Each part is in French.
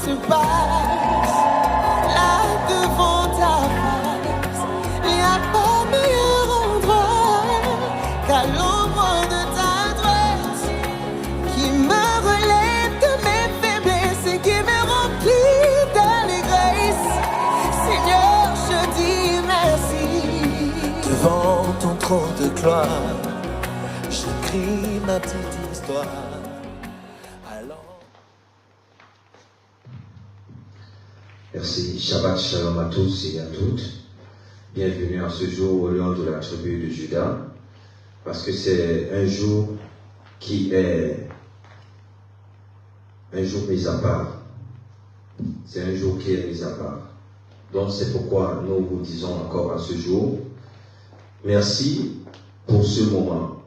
se passe là devant ta face. Il n'y a pas meilleur endroit qu'à l'ombre de ta droite, qui me relève de mes faiblesses et qui me remplit d'allégresse. Seigneur, je dis merci. Devant ton trône de gloire, j'écris ma petite histoire. Merci. Shabbat Shalom à tous et à toutes. Bienvenue à ce jour au nom de la tribu de Juda, parce que c'est un jour qui est un jour mis à part. C'est un jour qui est mis à part. Donc c'est pourquoi nous vous disons encore à ce jour, merci pour ce moment,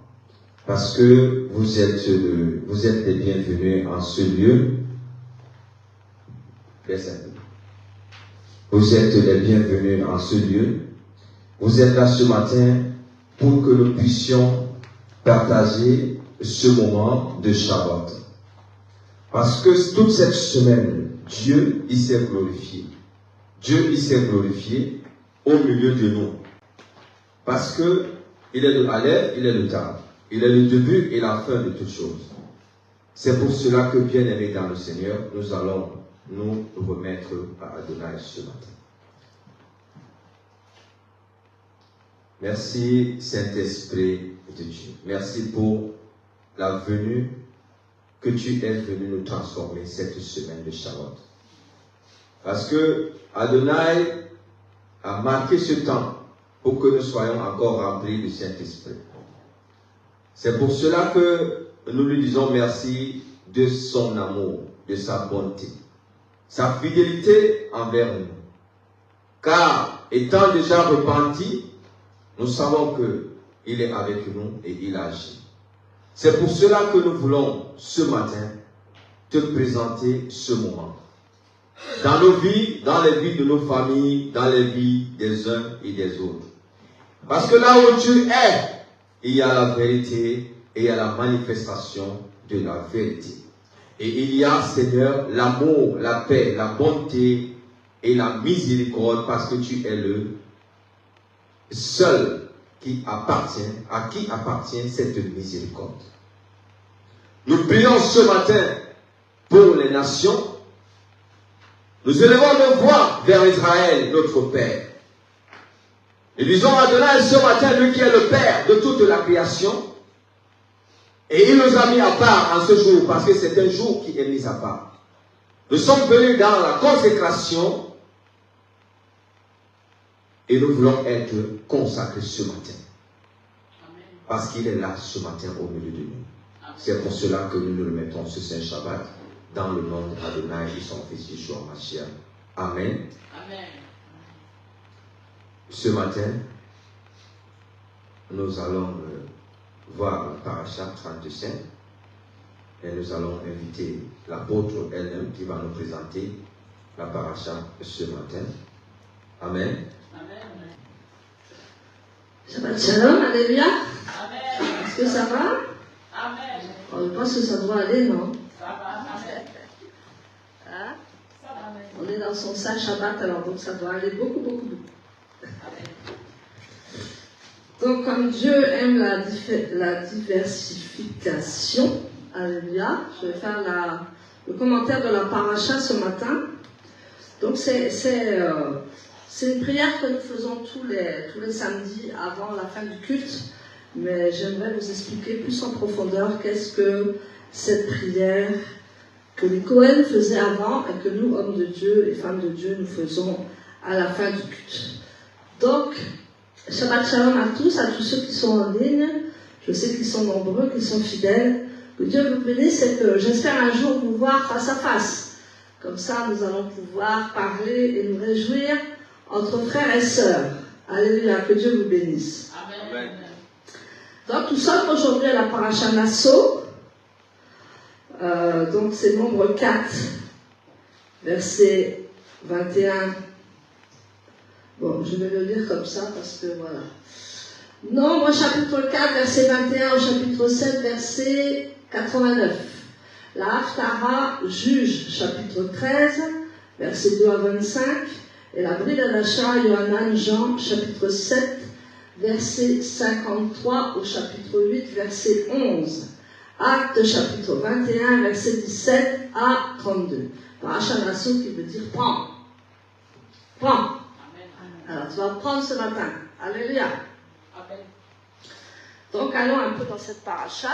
parce que vous êtes les bienvenus en ce lieu. Vous êtes les bienvenus en ce lieu. Vous êtes là ce matin pour que nous puissions partager ce moment de Shabbat. Parce que toute cette semaine, Dieu, il s'est glorifié. Dieu, il s'est glorifié au milieu de nous. Parce que il est le Aleph, il est le Tav. Il est le début et la fin de toutes choses. C'est pour cela que, bien-aimés dans le Seigneur, nous allons nous remettre à Adonai ce matin. Merci Saint-Esprit de Dieu. Merci pour la venue que tu es venu nous transformer cette semaine de Shabbat. Parce que Adonai a marqué ce temps pour que nous soyons encore remplis du Saint-Esprit. C'est pour cela que nous lui disons merci de son amour, de sa bonté, sa fidélité envers nous. Car, étant déjà repenti, nous savons qu'il est avec nous et il agit. C'est pour cela que nous voulons, ce matin, te présenter ce moment. Dans nos vies, dans les vies de nos familles, dans les vies des uns et des autres. Parce que là où Dieu est, il y a la vérité et il y a la manifestation de la vérité. Et il y a, Seigneur, l'amour, la paix, la bonté et la miséricorde, parce que tu es le seul à qui appartient cette miséricorde. Nous prions ce matin pour les nations. Nous élevons nos voix vers Israël, notre Père. Et disons à Adonai ce matin, lui qui est le Père de toute la création. Et il nous a mis à part en ce jour, parce que c'est un jour qui est mis à part. Nous sommes venus dans la consécration et nous voulons être consacrés ce matin. Parce qu'il est là ce matin au milieu de nous. C'est pour cela que nous nous remettons ce Saint Shabbat dans le nom d'Adonai et son fils Yeshua Mashiach. Amen. Amen. Ce matin, nous allons voir la paracha 35 et nous allons inviter l'apôtre elle-même qui va nous présenter la paracha ce matin. Amen. Amen. Shabbat Shalom, alléluia. Amen. Est-ce que ça va? Amen. Je pense que ça doit aller, non? Ça va. Amen. Hein? Ça va. Amen. On est dans son Saint Shabbat, alors donc ça doit aller beaucoup, beaucoup, beaucoup. Amen. Donc, comme Dieu aime la diversification, alléluia, je vais faire le commentaire de la paracha ce matin. Donc, c'est une prière que nous faisons tous les samedis avant la fin du culte, mais j'aimerais vous expliquer plus en profondeur qu'est-ce que cette prière que les Cohen faisaient avant et que nous, hommes de Dieu et femmes de Dieu, nous faisons à la fin du culte. Donc, Shabbat Shalom à tous ceux qui sont en ligne. Je sais qu'ils sont nombreux, qu'ils sont fidèles. Que Dieu vous bénisse et que j'espère un jour vous voir face à face. Comme ça, nous allons pouvoir parler et nous réjouir entre frères et sœurs. Alléluia, que Dieu vous bénisse. Amen. Donc, nous sommes aujourd'hui à la paracha Nasso. Donc, c'est nombre 4, verset 21. Bon, je vais le lire comme ça parce que voilà. Nombre chapitre 4, verset 21 au chapitre 7, verset 89. La Haftara, Juge, chapitre 13, versets 2 à 25, et la Brit Hadasha, Yohanan, Jean, chapitre 7, verset 53 au chapitre 8, verset 11. Actes, chapitre 21, verset 17 à 32. Parashat Nassau qui veut dire prends. Prends. Alors tu vas prendre ce matin. Alléluia. Donc allons un peu dans cette paracha.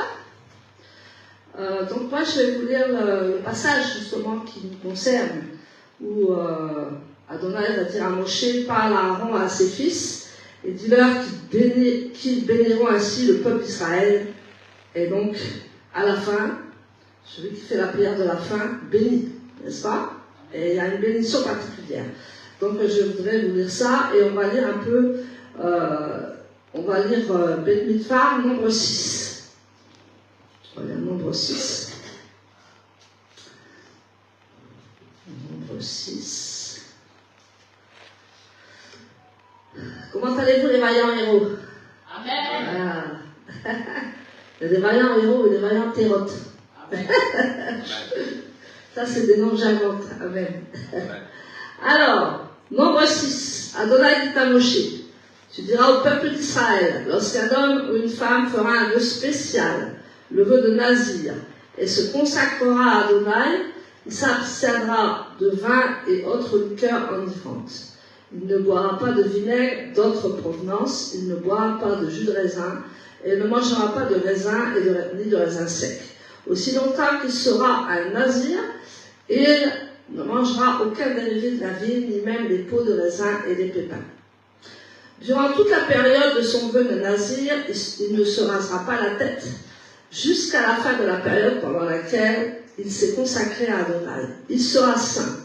Donc moi je vais vous lire le passage justement qui nous concerne, où Adonai va dire à Moshe, parle à Aaron et à ses fils, et dis-leur qu'ils béniront ainsi le peuple d'Israël. Et donc, à la fin, celui qui fait la prière de la fin, bénit, n'est-ce pas? Et il y a une bénédiction particulière. Donc je voudrais vous lire ça, et on va lire un peu, on va lire Bet Mitzvah, nombre 6. On va lire nombre 6. Nombre 6. Comment allez-vous les vaillants héros? Amen. Ah. Il y a des vaillants héros et des vaillants térotes. Amen. Ça, c'est des noms que j'invente. Amen. Alors, nombre 6. Adonai dit à Moshe, tu diras au peuple d'Israël, lorsqu'un homme ou une femme fera un vœu spécial, le vœu de Nazir, et se consacrera à Adonai, il s'abstiendra de vin et autres liqueurs enivrantes. Il ne boira pas de vinaigre d'autre provenance, il ne boira pas de jus de raisin, et ne mangera pas de raisin ni de raisin sec. Aussi longtemps qu'il sera un nazir, il ne mangera aucun dérivé de la vigne, ni même les peaux de raisin et les pépins. Durant toute la période de son vœu de nazir, il ne se rasera pas la tête, jusqu'à la fin de la période pendant laquelle il s'est consacré à Adonai. Il sera saint.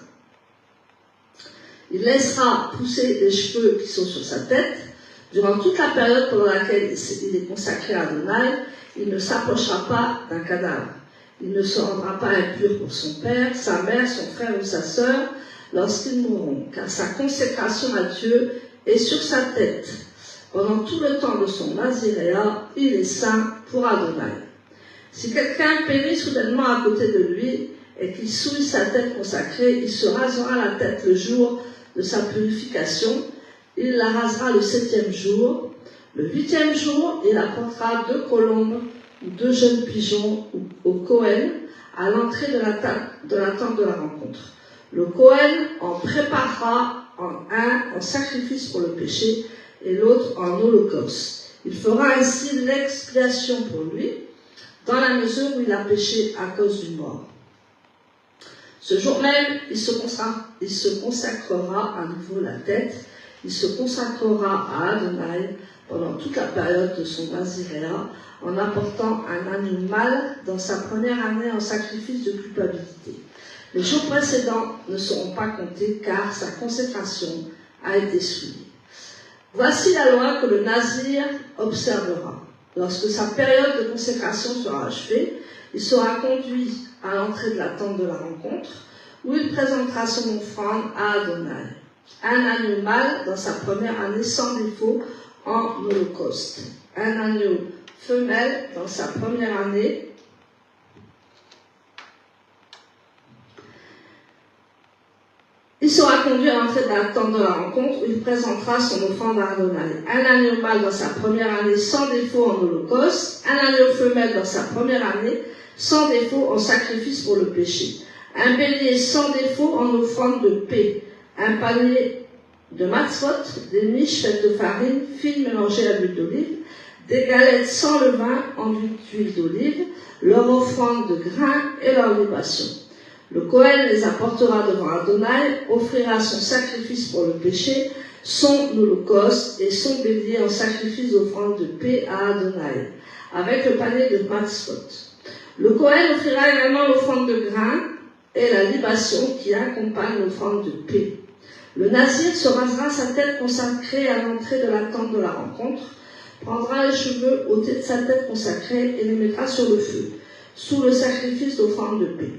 Il laissera pousser les cheveux qui sont sur sa tête. Durant toute la période pendant laquelle il est consacré à Adonai, il ne s'approchera pas d'un cadavre. Il ne se rendra pas impur pour son père, sa mère, son frère ou sa sœur lorsqu'ils mourront, car sa consécration à Dieu est sur sa tête. Pendant tout le temps de son naziréat, il est saint pour Adonai. Si quelqu'un périt soudainement à côté de lui et qu'il souille sa tête consacrée, il se rasera la tête le jour de sa purification. Il la rasera le 7e jour. Le 8e jour, il apportera 2 colombes ou 2 jeunes pigeons au Kohen à l'entrée de la tente de la rencontre. Le Kohen en préparera un en sacrifice pour le péché et l'autre en holocauste. Il fera ainsi l'expiation pour lui, dans la mesure où il a péché à cause du mort. Ce jour même, il se consacrera à nouveau la tête. Il se consacrera à Adonai pendant toute la période de son naziréat, en apportant un agneau mâle dans sa première année en sacrifice de culpabilité. Les jours précédents ne seront pas comptés, car sa consécration a été souillée. Voici la loi que le nazir observera. Lorsque sa période de consécration sera achevée, il sera conduit à l'entrée de la tente de la rencontre, où il présentera son offrande à Adonai. Un agneau mâle dans sa première année sans défaut en holocauste. Un agneau femelle dans sa première année il sera conduit à l'entrée de la tente de la rencontre où il présentera son offrande à Adonai. Un agneau mâle dans sa première année sans défaut en holocauste. Un agneau femelle dans sa première année sans défaut en sacrifice pour le péché. Un bélier sans défaut en offrande de paix. Un panier de matzot, des miches faites de farine fine mélangée à l'huile d'olive, des galettes sans levain enduites d'huile d'olive, leur offrande de grains et leur libation. Le Kohen les apportera devant Adonai, offrira son sacrifice pour le péché, son holocauste et son bélier en sacrifice d'offrande de paix à Adonai, avec le panier de matzot. Le Kohen offrira également l'offrande de grains et la libation qui accompagne l'offrande de paix. Le nazir se rasera sa tête consacrée à l'entrée de la tente de la rencontre, prendra les cheveux ôtés de sa tête consacrée et les mettra sur le feu, sous le sacrifice d'offrande de paix.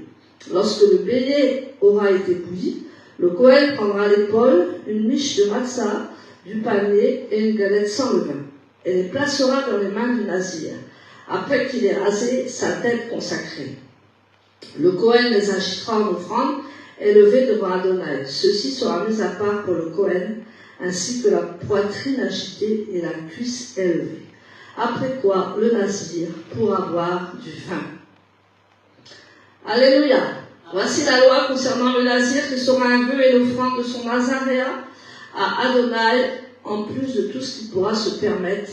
Lorsque le bélier aura été bouilli, le Kohen prendra l'épaule, une miche de matzah, du panier et une galette sans levain, et les placera dans les mains du nazir, après qu'il ait rasé sa tête consacrée. Le Kohen les agitera en offrande élevée devant Adonai. Ceci sera mis à part pour le Kohen, ainsi que la poitrine agitée et la cuisse élevée. Après quoi, le Nazir pourra boire du vin. Alléluia. Voici la loi concernant le Nazir qui sera un vœu et l'offrande de son Nazaréat à Adonai, en plus de tout ce qu'il pourra se permettre.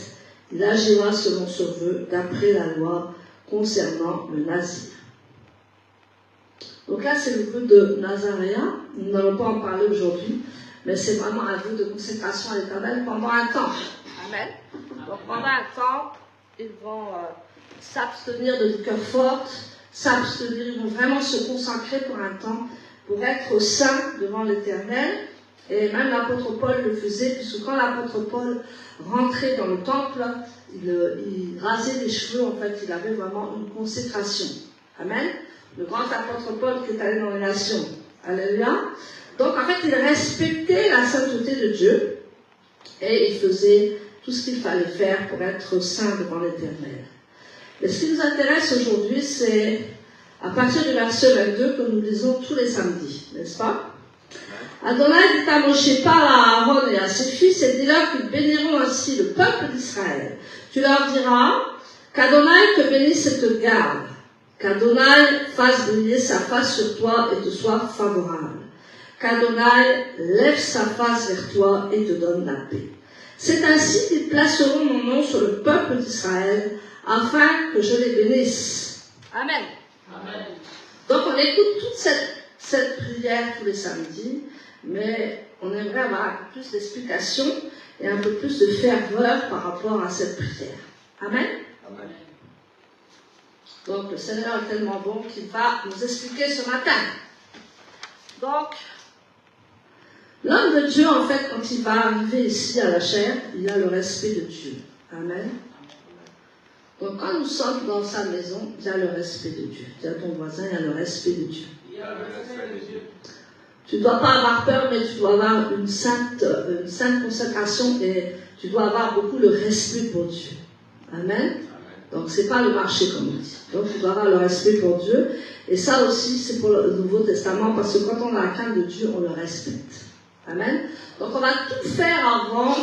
Il agira selon ce vœu, d'après la loi concernant le Nazir. Donc là, c'est le vœu de Nazaréat. Nous n'allons pas en parler aujourd'hui, mais c'est vraiment un vœu de consécration à l'Éternel pendant un temps. Amen. Donc pendant un temps, ils vont s'abstenir de liqueurs fortes, ils vont vraiment se consacrer pour un temps, pour être saints devant l'Éternel. Et même l'apôtre Paul le faisait, puisque quand l'apôtre Paul rentrait dans le temple, il rasait les cheveux, en fait, il avait vraiment une consécration. Amen. Le grand apôtre Paul qui est allé dans les nations. Alléluia. Donc en fait, il respectait la sainteté de Dieu et il faisait tout ce qu'il fallait faire pour être saint devant l'Éternel. Mais ce qui nous intéresse aujourd'hui, c'est à partir du verset 22 que nous lisons tous les samedis, n'est-ce pas? Adonai dit à Moshe, parle à Aaron et à ses fils et dis-leur qu'ils béniront ainsi le peuple d'Israël. Tu leur diras qu'Adonai te bénisse et te garde, qu'Adonai fasse briller sa face sur toi et te soit favorable, qu'Adonai lève sa face vers toi et te donne la paix. C'est ainsi qu'ils placeront mon nom sur le peuple d'Israël, afin que je les bénisse. Amen. Amen. Donc on écoute toute cette prière tous les samedis, mais on aimerait avoir un peu plus d'explications et un peu plus de ferveur par rapport à cette prière. Amen. Amen. Donc le Seigneur est tellement bon qu'il va nous expliquer ce matin. Donc, l'homme de Dieu, en fait, quand il va arriver ici à la chair, il a le respect de Dieu. Amen. Donc quand nous sommes dans sa maison, il y a le respect de Dieu. Dis à ton voisin, il y a le respect de Dieu. Tu ne dois pas avoir peur, mais tu dois avoir une sainte consécration et tu dois avoir beaucoup de respect pour Dieu. Amen. Donc c'est pas le marché comme on dit. Donc tu dois avoir le respect pour Dieu. Et ça aussi, c'est pour le Nouveau Testament, parce que quand on a la crainte de Dieu, on le respecte. Amen. Donc on va tout faire avant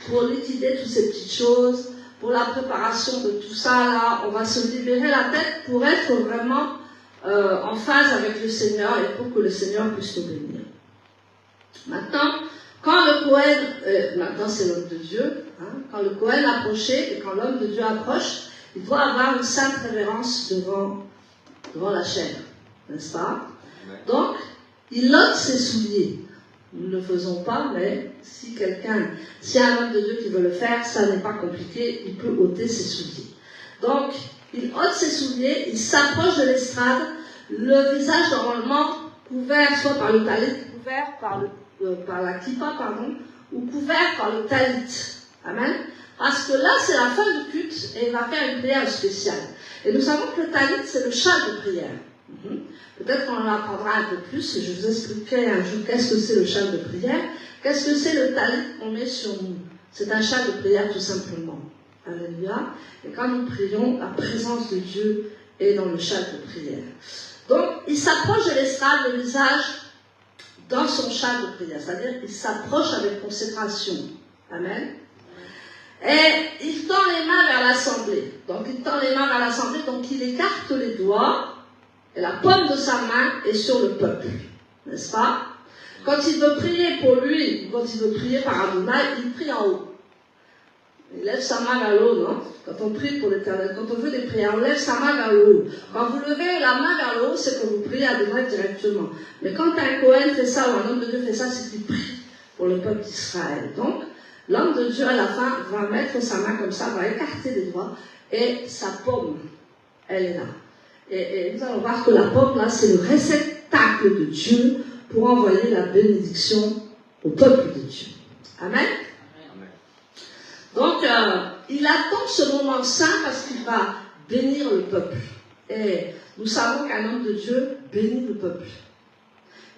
pour liquider toutes ces petites choses. Pour la préparation de tout ça, là, on va se libérer la tête pour être vraiment en phase avec le Seigneur et pour que le Seigneur puisse nous bénir. Maintenant, quand le Kohen, maintenant c'est l'homme de Dieu, hein, quand le Kohen approchait et quand l'homme de Dieu approche, il doit avoir une sainte révérence devant la chair, n'est-ce pas? Donc, il ôte ses souliers. Nous ne le faisons pas, mais si un homme de Dieu qui veut le faire, ça n'est pas compliqué, il peut ôter ses souliers. Donc, il ôte ses souliers, il s'approche de l'estrade, le visage normalement couvert soit par le talit, couvert par la kippa, ou couvert par le talit. Amen. Parce que là, c'est la fin du culte et il va faire une prière spéciale. Et nous savons que le talit, c'est le châle de prière. Peut-être qu'on en apprendra un peu plus. Je vous expliquerai un jour qu'est-ce que c'est le châle de prière. Qu'est-ce que c'est le talit qu'on met sur nous? C'est un châle de prière tout simplement. Alléluia. Et quand nous prions, la présence de Dieu est dans le châle de prière. Donc, il s'approche de l'estrade, le visage dans son châle de prière. C'est-à-dire qu'il s'approche avec consécration. Amen. Et il tend les mains vers l'assemblée. Donc, il écarte les doigts. Et la paume de sa main est sur le peuple, n'est-ce pas? Quand il veut prier pour lui, quand il veut prier par Adonai, il prie en haut. Il lève sa main vers le haut, non? Quand on prie pour l'Éternel, quand on veut des prières, on lève sa main vers le haut. Quand vous levez la main vers le haut, c'est que vous priez Adonai directement. Mais quand un Kohen fait ça, ou un homme de Dieu fait ça, c'est qu'il prie pour le peuple d'Israël. Donc, l'homme de Dieu, à la fin, va mettre sa main comme ça, va écarter les doigts, et sa paume, elle est là. Et nous allons voir que la paume, là, c'est le réceptacle de Dieu pour envoyer la bénédiction au peuple de Dieu. Amen. Amen. Donc, il attend ce moment saint parce qu'il va bénir le peuple. Et nous savons qu'un homme de Dieu bénit le peuple.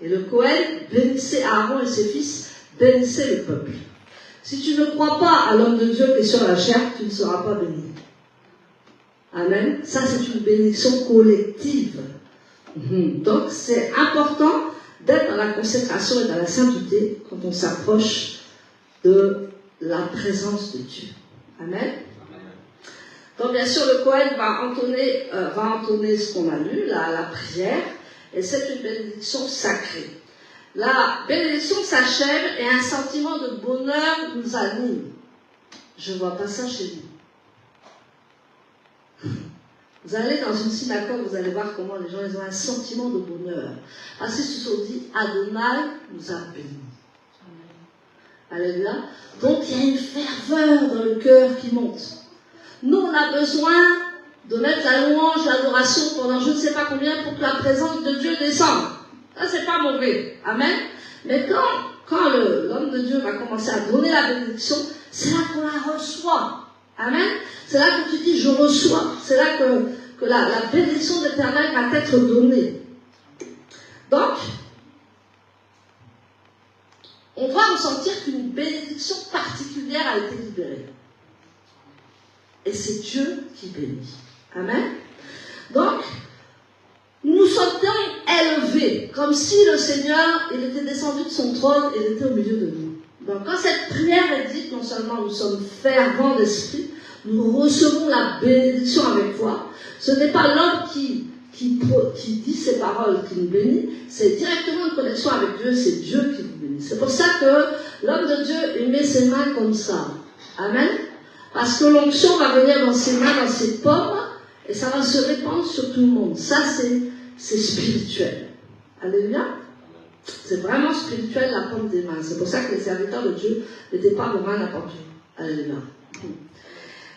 Et le Kohen bénissait Aaron et ses fils, bénissait le peuple. Si tu ne crois pas à l'homme de Dieu qui est sur la chair, tu ne seras pas béni. Amen. Ça, c'est une bénédiction collective. Donc c'est important d'être dans la consécration et dans la sainteté quand on s'approche de la présence de Dieu. Amen. Donc bien sûr le Cohen va entonner ce qu'on a lu, la prière, et c'est une bénédiction sacrée. La bénédiction s'achève et un sentiment de bonheur nous anime. Je ne vois pas ça chez nous. Vous allez dans une synagogue, vous allez voir comment les gens ils ont un sentiment de bonheur. Parce qu'ils se sont dit, Adonai nous a bénis. Alléluia. Donc il y a une ferveur dans le cœur qui monte. Nous, on a besoin de mettre la louange, l'adoration pendant je ne sais pas combien pour que la présence de Dieu descende. Ça, c'est pas mauvais. Amen. Mais quand l'homme de Dieu va commencer à donner la bénédiction, c'est là qu'on la reçoit. Amen. C'est là que tu dis, je reçois. C'est là que la bénédiction de l'Éternel va être donnée. Donc, on doit ressentir qu'une bénédiction particulière a été libérée. Et c'est Dieu qui bénit. Amen. Donc, nous sommes élevés, comme si le Seigneur, il était descendu de son trône et il était au milieu de nous. Donc, quand cette prière est dite, non seulement nous sommes fervents d'esprit, nous recevons la bénédiction avec foi. Ce n'est pas l'homme qui dit ces paroles qui nous bénit, c'est directement une connexion avec Dieu, c'est Dieu qui nous bénit. C'est pour ça que l'homme de Dieu, il met ses mains comme ça. Amen. Parce que l'onction va venir dans ses mains, dans ses pommes, et ça va se répandre sur tout le monde. Ça, c'est spirituel. Alléluia. C'est vraiment spirituel, la pomme des mains. C'est pour ça que les serviteurs de Dieu n'étaient pas vos mains n'importe où. Alléluia.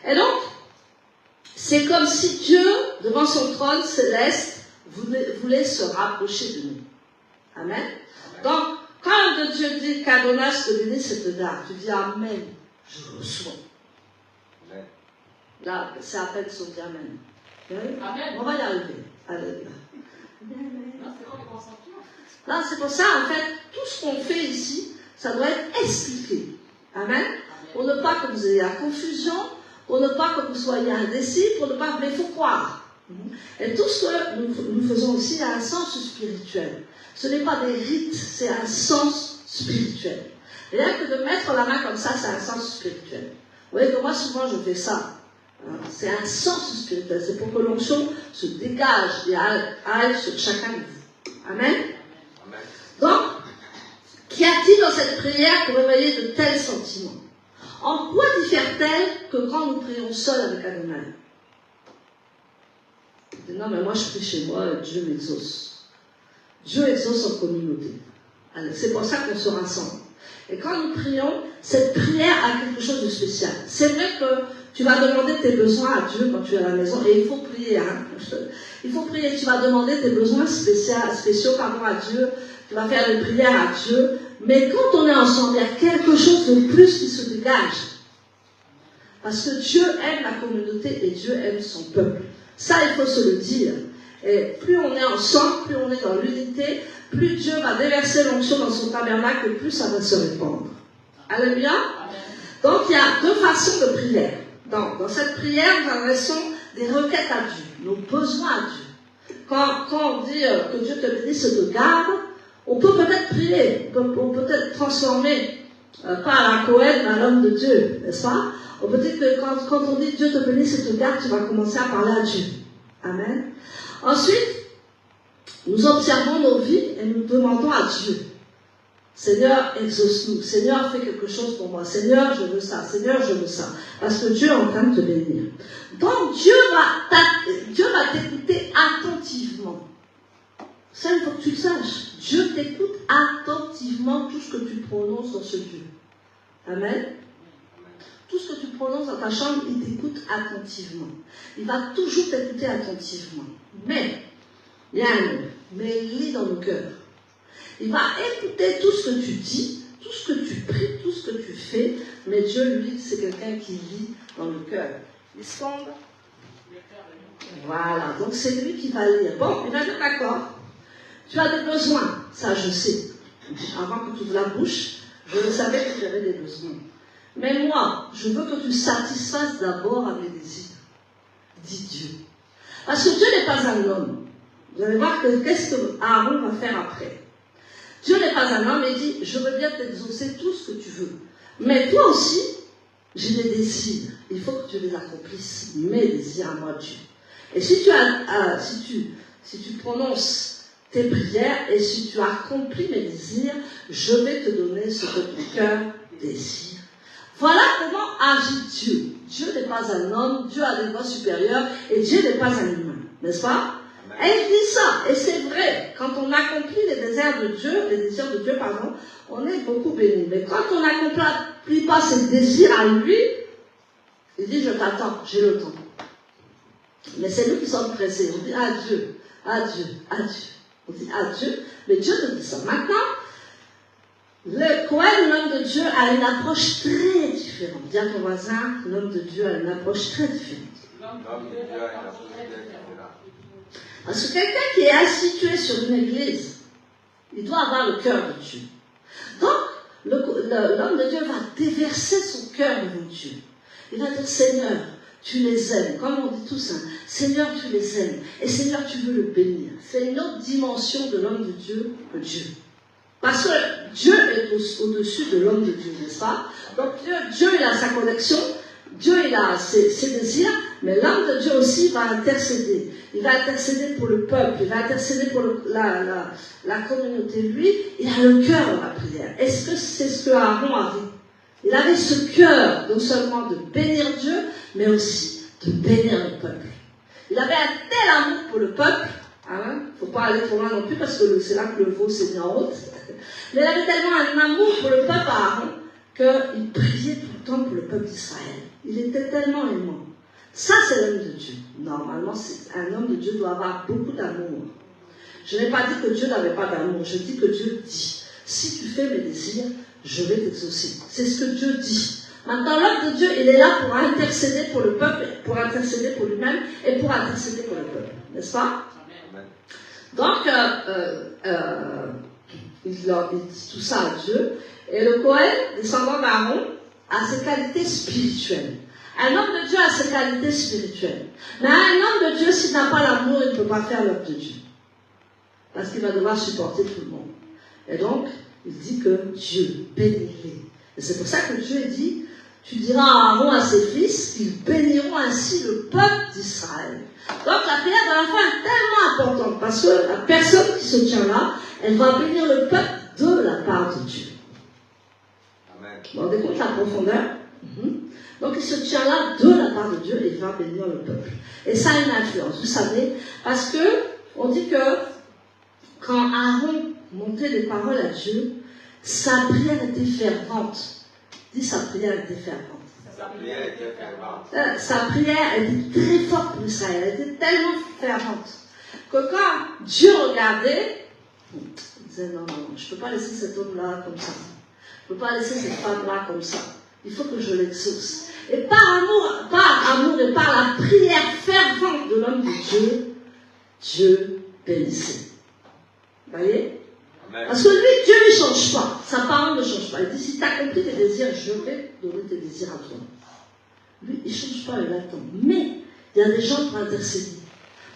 Et donc, c'est comme si Dieu, devant son trône céleste, voulait se rapprocher de nous. Amen. Donc, quand Dieu dit qu'Adonai te bénisse et te garde, tu dis Amen, je reçois. Là, c'est à peine son dire Amen. Amen. On va y arriver. Alléluia. Là, c'est pour ça, en fait, tout ce qu'on fait ici, ça doit être expliqué. Amen. Pour ne pas que vous ayez la confusion, pour ne pas que vous soyez indécis, pour ne pas, mais il faut croire. Et tout ce que nous faisons ici a un sens spirituel. Ce n'est pas des rites, c'est un sens spirituel. Rien que de mettre la main comme ça, c'est un sens spirituel. Vous voyez que moi, souvent, je fais ça. C'est un sens spirituel. C'est pour que l'onction se dégage et aille sur chacun de vous. Amen. Donc, qu'y a-t-il dans cette prière pour réveiller de tels sentiments? En quoi diffère-t-elle que quand nous prions seuls avec Adonai? Non, mais moi je prie chez moi, Dieu m'exauce. Dieu exauce en communauté. C'est pour ça qu'on se rassemble. Et quand nous prions, cette prière a quelque chose de spécial. C'est vrai que tu vas demander tes besoins à Dieu quand tu es à la maison, et il faut prier. Hein. Il faut prier, tu vas demander tes besoins spéciaux à Dieu, tu vas faire une prière à Dieu, mais quand on est ensemble, il y a quelque chose de plus qui se dégage. Parce que Dieu aime la communauté et Dieu aime son peuple. Ça, il faut se le dire. Et plus on est ensemble, plus on est dans l'unité, plus Dieu va déverser l'onction dans son tabernacle, et plus ça va se répandre. Alléluia. Donc, il y a deux façons de prière. Dans cette prière, nous adressons des requêtes à Dieu, nos besoins à Dieu. Quand on dit que Dieu te bénisse et te garde, on peut peut-être prier, on peut peut-être transformer, pas à la Cohen, mais à l'homme de Dieu, n'est-ce pas? On peut dire que quand on dit Dieu te bénisse et te garde, tu vas commencer à parler à Dieu. Amen. Ensuite, nous observons nos vies et nous demandons à Dieu. Seigneur, exauce-nous. Seigneur, fais quelque chose pour moi. Seigneur, je veux ça. Seigneur, je veux ça. Parce que Dieu est en train de te bénir. Donc, Dieu va t'écouter attentivement. Ça, il faut que tu le saches. Dieu t'écoute attentivement tout ce que tu prononces dans ce Dieu. Amen. Tout ce que tu prononces dans ta chambre, il t'écoute attentivement. Il va toujours t'écouter attentivement. Mais, il y a un mais il lit dans le cœur. Il va écouter tout ce que tu dis, tout ce que tu pries, tout ce que tu fais, mais Dieu, lui, c'est quelqu'un qui lit dans le cœur. Il sonde. Voilà, donc c'est lui qui va lire. Bon, il va dire d'accord. Tu as des besoins, ça je sais. Avant que tu ouvres la bouche, je savais que tu avais des besoins. Mais moi, je veux que tu satisfasses d'abord à mes désirs. Dit Dieu. Parce que Dieu n'est pas un homme. Vous allez voir qu'est-ce que Aaron va faire après. Dieu n'est pas un homme, il dit, je veux bien t'exaucer tout ce que tu veux. Mais toi aussi, j'ai des désirs. Il faut que tu les accomplisses, mes désirs à moi, Dieu. Et si tu prononces tes prières et si tu accomplis mes désirs, je vais te donner ce que ton cœur désire. Voilà comment agit Dieu. Dieu n'est pas un homme, Dieu a des voix supérieures et Dieu n'est pas un humain. N'est-ce pas? Et il dit ça, et c'est vrai, quand on accomplit les désirs de Dieu, on est beaucoup béni. Mais quand on n'accomplit pas ses désirs à lui, il dit, je t'attends, j'ai le temps. Mais c'est nous qui sommes pressés. On dit, adieu, adieu, adieu. On dit, adieu, mais Dieu nous dit ça. Maintenant, le Cohen, l'homme de Dieu, a une approche très différente. Dis à ton voisin, l'homme de Dieu a une approche très différente. L'homme de Dieu a une approche très différente. Parce que quelqu'un qui est institué sur une église, il doit avoir le cœur de Dieu. Donc, l'homme de Dieu va déverser son cœur devant Dieu. Il va dire, Seigneur, tu les aimes. Comme on dit tous, hein, Seigneur, tu les aimes. Et Seigneur, tu veux le bénir. C'est une autre dimension de l'homme de Dieu, Parce que Dieu est au-dessus de l'homme de Dieu, n'est-ce pas? Donc Dieu, il a sa connexion, Dieu, il a ses désirs, mais l'homme de Dieu aussi va intercéder. Il va intercéder pour le peuple, il va intercéder pour la communauté. Lui, il a le cœur de la prière. Est-ce que c'est ce que Aaron avait? Il avait ce cœur, non seulement de bénir Dieu, mais aussi de bénir le peuple. Il avait un tel amour pour le peuple, il ne faut pas aller trop loin non plus, parce que c'est là que le veau s'est mis en route. Mais il avait tellement un amour pour le peuple Aaron, qu'il priait tout le temps pour le peuple d'Israël. Il était tellement aimant. Ça, c'est l'homme de Dieu. Normalement, un homme de Dieu doit avoir beaucoup d'amour. Je n'ai pas dit que Dieu n'avait pas d'amour. Je dis que Dieu dit, si tu fais mes désirs, je vais t'exaucer. C'est ce que Dieu dit. Maintenant, l'homme de Dieu, il est là pour intercéder pour le peuple, pour intercéder pour lui-même et pour intercéder pour le peuple. N'est-ce pas? Donc, il dit tout ça à Dieu. Et le Cohen, descendant d'Aaron, a ses qualités spirituelles. Un homme de Dieu a ses qualités spirituelles. Mais un homme de Dieu, s'il n'a pas l'amour, il ne peut pas faire l'œuvre de Dieu. Parce qu'il va devoir supporter tout le monde. Et donc, il dit que Dieu bénit-les. Et c'est pour ça que Dieu dit, tu diras à Aaron, à ses fils, qu'ils béniront ainsi le peuple d'Israël. Donc la prière de la foi est tellement importante, parce que la personne qui se tient là, elle va bénir le peuple de la part de Dieu. Amen. Vous vous rendez compte la profondeur? Donc il se tient là de la part de Dieu et il va bénir le peuple. Et ça a une influence, vous savez, parce que on dit que quand Aaron montait des paroles à Dieu, sa prière était fervente. Dis, sa prière était fervente. Sa prière était fervente. Sa prière était très forte pour Israël. Elle était tellement fervente que quand Dieu regardait, il disait non, je ne peux pas laisser cet homme-là comme ça. Je ne peux pas laisser cette femme-là comme ça. Il faut que je l'exauce. Et par amour et par la prière fervente de l'homme de Dieu, Dieu bénissait. Vous voyez? Amen. Parce que lui, Dieu ne change pas. Sa parole ne change pas. Il dit, si tu as accompli tes désirs, je vais donner tes désirs à toi. Lui, il ne change pas, il attend. Mais, il y a des gens pour intercéder.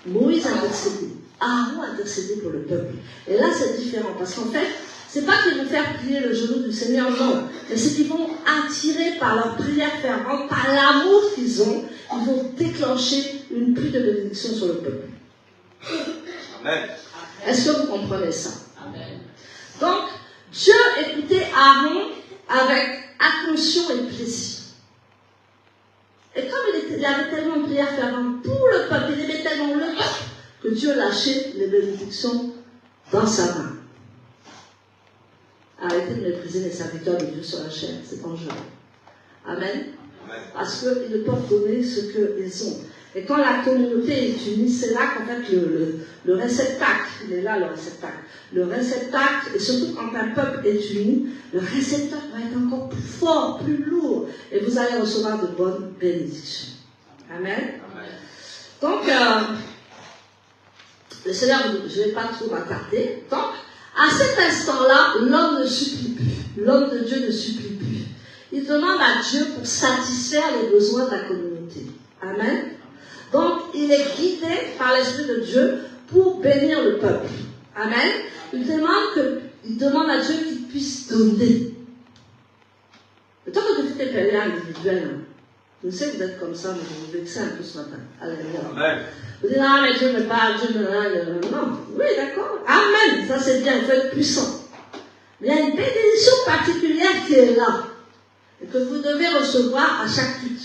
Moïse a intercédé. Aaron a intercédé pour le peuple. Et là, c'est différent. Parce qu'en fait, ce n'est pas qu'ils vont faire plier le genou du Seigneur, non. Mais c'est qu'ils vont attirer par leur prière fervente, par l'amour qu'ils ont, ils vont déclencher une pluie de bénédiction sur le peuple. Amen. Est-ce que vous comprenez ça? Amen. Donc, Dieu écoutait Aaron avec attention et plaisir. Et comme il avait tellement de prière fervente pour le peuple, il aimait tellement le peuple, que Dieu lâchait les bénédictions dans sa main. Arrêtez de mépriser les serviteurs de Dieu sur la chair, c'est dangereux. Amen. Amen. Parce qu'ils ne peuvent donner ce qu'ils ont. Et quand la communauté est unie, c'est là qu'en fait le réceptacle, il est là le réceptacle. Le réceptacle, et surtout quand un peuple est uni, le réceptacle va être encore plus fort, plus lourd, et vous allez recevoir de bonnes bénédictions. Amen. Amen. Donc, le Seigneur, je ne vais pas trop m'attarder. Donc, à cet instant-là, l'homme ne supplie plus. L'homme de Dieu ne supplie plus. Il demande à Dieu pour satisfaire les besoins de la communauté. Amen. Donc, il est guidé par l'Esprit de Dieu pour bénir le peuple. Amen. Il demande à Dieu qu'il puisse donner. Le temps que tu fais tes pèlerins individuels, je sais que vous êtes comme ça, mais vous vous vexez un peu ce matin. Alléluia. Amen. Vous dites, ah, mais Dieu me parle, Dieu me... Non, oui, d'accord. Amen, ça c'est bien, il faut être puissant. Mais il y a une bénédiction particulière qui est là, et que vous devez recevoir à chaque culte.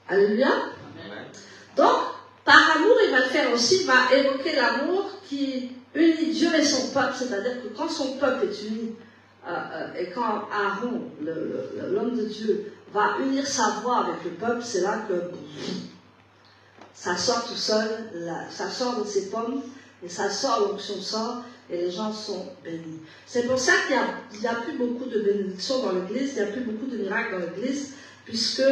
Alléluia. Amen. Donc, par amour, il va le faire aussi, il va évoquer l'amour qui unit Dieu et son peuple, c'est-à-dire que quand son peuple est uni, et quand Aaron, l'homme de Dieu, va unir sa voix avec le peuple, c'est là que ça sort tout seul, ça sort de ses pommes, et ça sort, l'onction sort, et les gens sont bénis. C'est pour ça qu'il n'y a plus beaucoup de bénédictions dans l'Église, il n'y a plus beaucoup de miracles dans l'Église, puisque,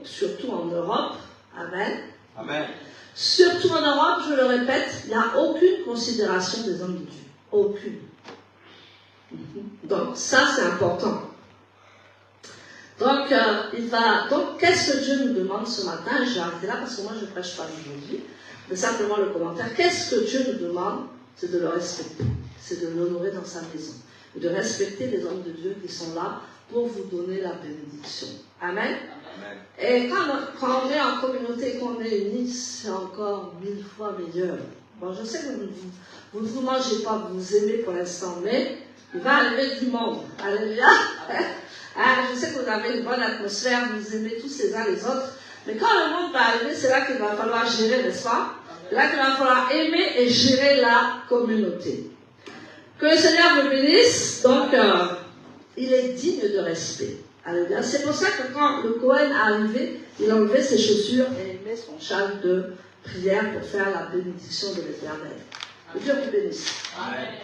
surtout en Europe, Amen. Amen. Surtout en Europe, je le répète, il n'y a aucune considération des hommes de Dieu. Aucune. Donc, ça, c'est important. Donc, qu'est-ce que Dieu nous demande ce matin? Je vais arrêter là parce que moi, je ne prêche pas aujourd'hui, mais simplement le commentaire. Qu'est-ce que Dieu nous demande? C'est de le respecter. C'est de l'honorer dans sa maison. Et de respecter les hommes de Dieu qui sont là pour vous donner la bénédiction. Amen. Amen. Et quand on est en communauté, qu'on est unis, c'est encore 1000 fois meilleur. Bon, je sais que vous ne vous mangez pas, vous vous aimez pour l'instant, mais il va arriver du monde. Alléluia. Je sais que vous avez une bonne atmosphère, vous aimez tous les uns les autres, mais quand le monde va arriver, c'est là qu'il va falloir gérer, n'est-ce pas? C'est là qu'il va falloir aimer et gérer la communauté. Que le Seigneur vous bénisse. Donc, il est digne de respect. Alléluia. C'est pour ça que quand le Cohen est arrivé, il a enlevé ses chaussures et il met son châle de prière pour faire la bénédiction de l'Éternel. Que Dieu vous bénisse. Amen.